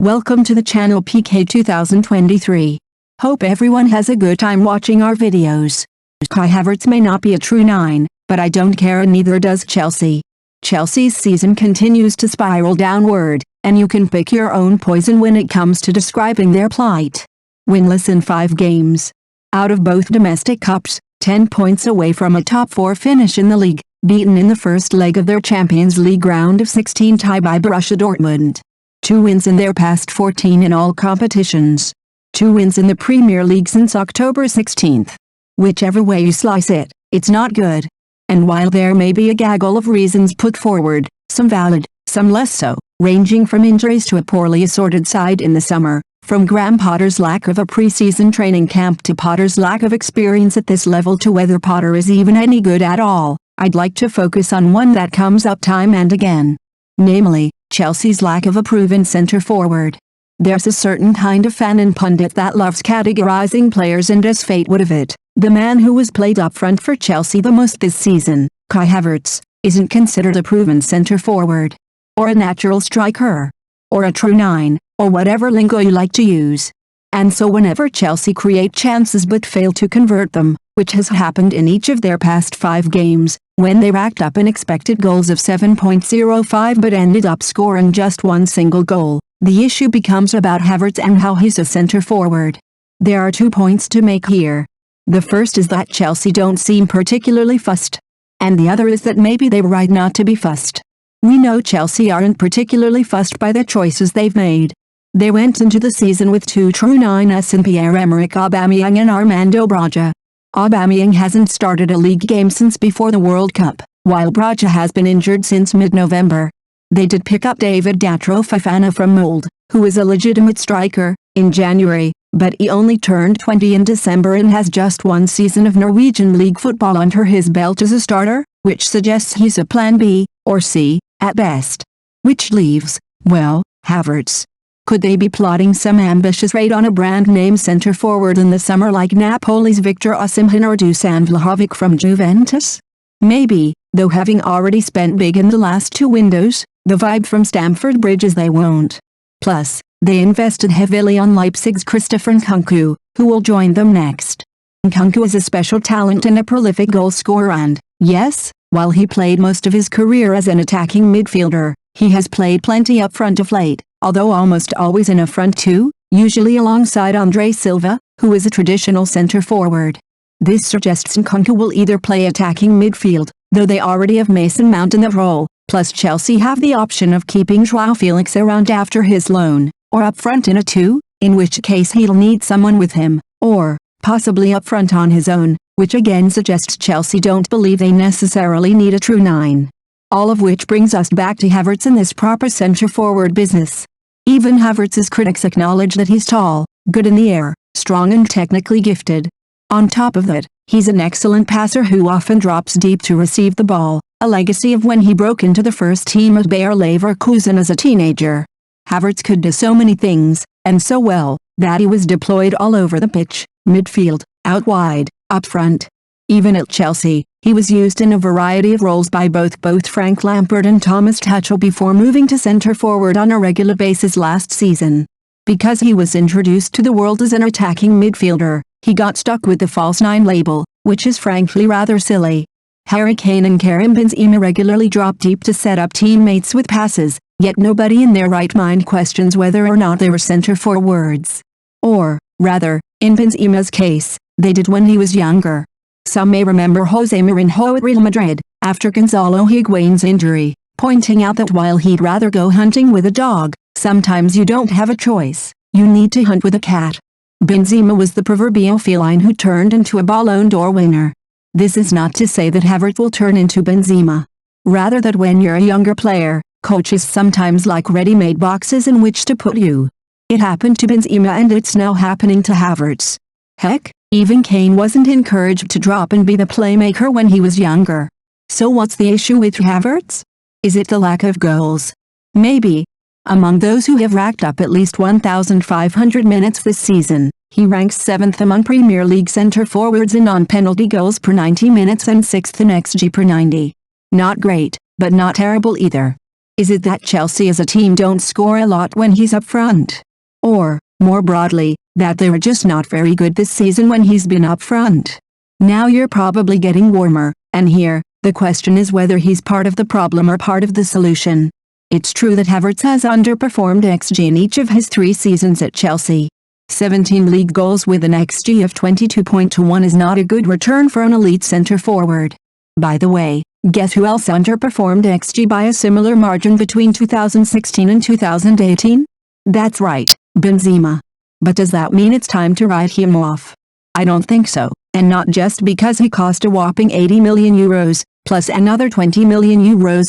Welcome to the channel PK 2023. Hope everyone has a good time watching our videos. Kai Havertz may not be a true 9, but I don't care, and neither does Chelsea. Chelsea's season continues to spiral downward, and you can pick your own poison when it comes to describing their plight. Winless in 5 games. Out of both domestic cups, 10 points away from a top 4 finish in the league, beaten in the first leg of their Champions League round of 16 tie by Borussia Dortmund. 2 wins in their past 14 in all competitions. 2 wins in the Premier League since October 16th. Whichever way you slice it, it's not good. And while there may be a gaggle of reasons put forward, some valid, some less so, ranging from injuries to a poorly assorted side in the summer, from Graham Potter's lack of a pre-season training camp to Potter's lack of experience at this level to whether Potter is even any good at all, I'd like to focus on one that comes up time and again. Namely, Chelsea's lack of a proven centre-forward. There's a certain kind of fan and pundit that loves categorizing players, and as fate would have it, the man who has played up front for Chelsea the most this season, Kai Havertz, isn't considered a proven centre-forward. Or a natural striker. Or a true 9, or whatever lingo you like to use. And so whenever Chelsea create chances but fail to convert them, which has happened in each of their past 5 games, when they racked up unexpected goals of 7.05 but ended up scoring just one single goal, the issue becomes about Havertz and how he's a centre-forward. There are 2 points to make here. The first is that Chelsea don't seem particularly fussed. And the other is that maybe they're right not to be fussed. We know Chelsea aren't particularly fussed by the choices they've made. They went into the season with 2 true 9s in Pierre-Emerick Aubameyang and Armando Broja. Aubameyang hasn't started a league game since before the World Cup, while Broja has been injured since mid-November. They did pick up David Datro Fofana from Molde, who is a legitimate striker, in January, but he only turned 20 in December and has just 1 season of Norwegian League football under his belt as a starter, which suggests he's a plan B, or C, at best. Which leaves, well, Havertz. Could they be plotting some ambitious raid on a brand-name centre-forward in the summer like Napoli's Victor Osimhen or Dusan Vlahovic from Juventus? Maybe, though having already spent big in the last 2 windows, the vibe from Stamford Bridge is they won't. Plus, they invested heavily on Leipzig's Christopher Nkunku, who will join them next. Nkunku is a special talent and a prolific goal scorer, and, yes, while he played most of his career as an attacking midfielder, he has played plenty up front of late, although almost always in a front 2, usually alongside Andre Silva, who is a traditional centre-forward. This suggests Nkunku will either play attacking midfield, though they already have Mason Mount in that role, plus Chelsea have the option of keeping João Felix around after his loan, or up front in a 2, in which case he'll need someone with him, or, possibly up front on his own, which again suggests Chelsea don't believe they necessarily need a true 9. All of which brings us back to Havertz in this proper centre-forward business. Even Havertz's critics acknowledge that he's tall, good in the air, strong and technically gifted. On top of that, he's an excellent passer who often drops deep to receive the ball, a legacy of when he broke into the first team at Bayer Leverkusen as a teenager. Havertz could do so many things, and so well, that he was deployed all over the pitch, midfield, out wide, up front. Even at Chelsea, he was used in a variety of roles by both Frank Lampard and Thomas Tuchel before moving to centre-forward on a regular basis last season. Because he was introduced to the world as an attacking midfielder, he got stuck with the false 9 label, which is frankly rather silly. Harry Kane and Karim Benzema regularly drop deep to set up teammates with passes, yet nobody in their right mind questions whether or not they were centre-forwards. Or, rather, in Benzema's case, they did when he was younger. Some may remember Jose Mourinho at Real Madrid, after Gonzalo Higuain's injury, pointing out that while he'd rather go hunting with a dog, sometimes you don't have a choice, you need to hunt with a cat. Benzema was the proverbial feline who turned into a Ballon d'Or winner. This is not to say that Havertz will turn into Benzema. Rather that when you're a younger player, coaches sometimes like ready-made boxes in which to put you. It happened to Benzema and it's now happening to Havertz. Heck, even Kane wasn't encouraged to drop and be the playmaker when he was younger. So what's the issue with Havertz? Is it the lack of goals? Maybe. Among those who have racked up at least 1,500 minutes this season, he ranks 7th among Premier League centre-forwards in non-penalty goals per 90 minutes and 6th in XG per 90. Not great, but not terrible either. Is it that Chelsea as a team don't score a lot when he's up front? Or, more broadly, that they were just not very good this season when he's been up front? Now you're probably getting warmer, and here, the question is whether he's part of the problem or part of the solution. It's true that Havertz has underperformed XG in each of his 3 seasons at Chelsea. 17 league goals with an XG of 22.21 is not a good return for an elite centre-forward. By the way, guess who else underperformed XG by a similar margin between 2016 and 2018? That's right, Benzema. But does that mean it's time to write him off? I don't think so, and not just because he cost a whopping €80 million, plus another €20 million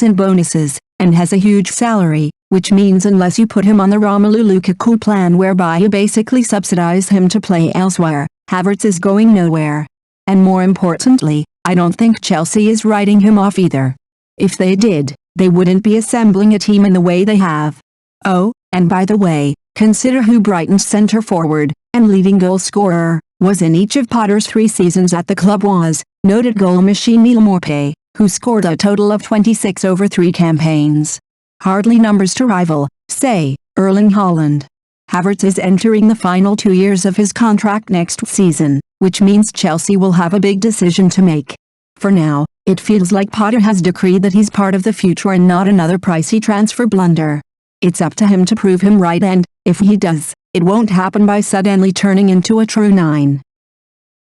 in bonuses, and has a huge salary, which means unless you put him on the Romelu Lukaku plan whereby you basically subsidize him to play elsewhere, Havertz is going nowhere. And more importantly, I don't think Chelsea is writing him off either. If they did, they wouldn't be assembling a team in the way they have. Oh, and by the way, consider who Brighton's centre-forward, and leading goal scorer, was in each of Potter's 3 seasons at the club was, noted goal machine Neil Maupay, who scored a total of 26 over 3 campaigns. Hardly numbers to rival, say, Erling Haaland. Havertz is entering the final 2 years of his contract next season, which means Chelsea will have a big decision to make. For now, it feels like Potter has decreed that he's part of the future and not another pricey transfer blunder. It's up to him to prove him right, and, if he does, it won't happen by suddenly turning into a true 9.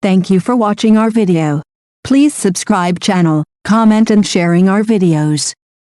Thank you for watching our video. Please subscribe channel, comment and sharing our videos.